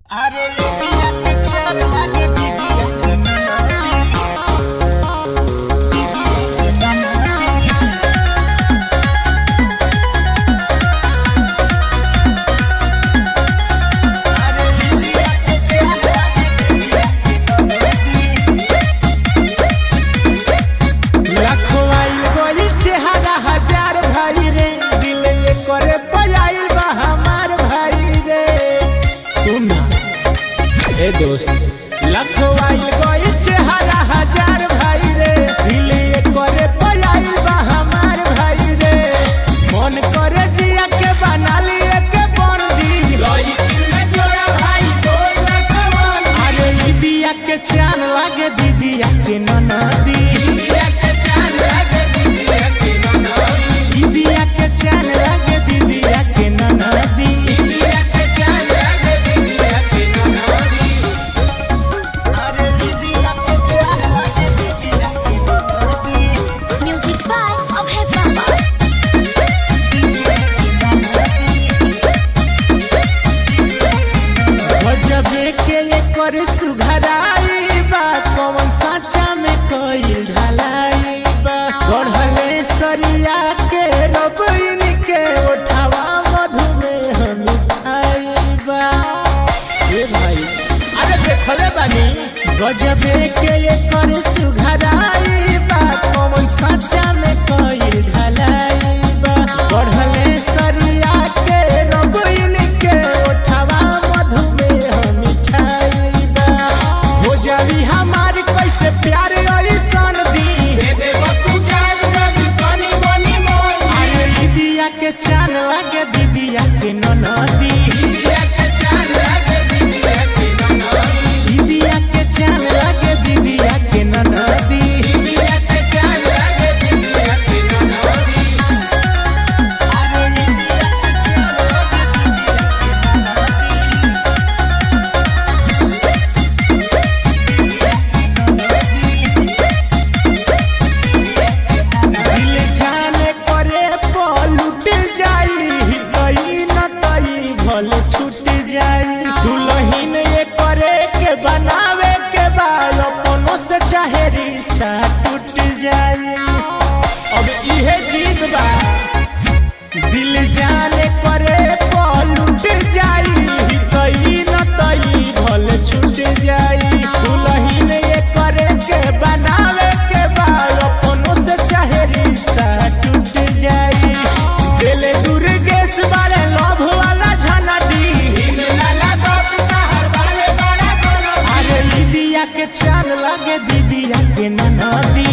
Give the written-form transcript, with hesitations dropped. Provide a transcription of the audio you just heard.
अरे पिया के चल आगे दीदी के लाखों आइल गइल चेहरा हजार भाई रे दिल ये करे पयाइल बा हमार भाई रे। सुन ए दोस्त लाखों आइल गइल चेहरा हजार भाई रे दिल ये करे पयाइल बा हमार भाई रे। मन करे जिया के बना लिए के बंदी लइकिन में जोड़ा भाई बोल रखवान। अरे दीदिया के चांद लागे दीदिया के ननदी दीदिया के चांद लागे दीदिया के ननदी। अरे दीदिया के चांद लागे दीदिया के ननदी। Music by Okay Papa. गजबे के एकर सुघराई बा कौन साचा में कइल ढलाई बा। गढ़ले सरिया के रबइन के उठावा मधु में हम खाई बा। ए भाई अरे देखले बानी गजबे के एकर सुघराई बा कौन साचा में कइल ढलाई बा। गढ़ले सरिया के रबइन के उठावा मधु में हम खाई बा। हो जावी हमारी कैसे प्यार ऐसन दी अरे दीदिया के चांद लागे दीदिया के ननदी। दीदिया के चांद लागे दीदिया के ननदी। अरे दीदिया के चांद लागे दिल जाने करे पलट जाई तई न तई भल छूट जाई। दुल्हन ये करे के बनावे के बाद अपनों से चाहे रिश्ता टूट जाई। अब इहे जिद बा दिल जाने करे पलट जाई तई न तई भल छूट जाई। दुल्हन ये करे के बनावे के बाद अपनों से चाहे रिश्ता टूट जाई। दिल दुर्गेश वाले लव वाला झनडी अरे दीदिया के चांद लागे दीदिया के ननदी।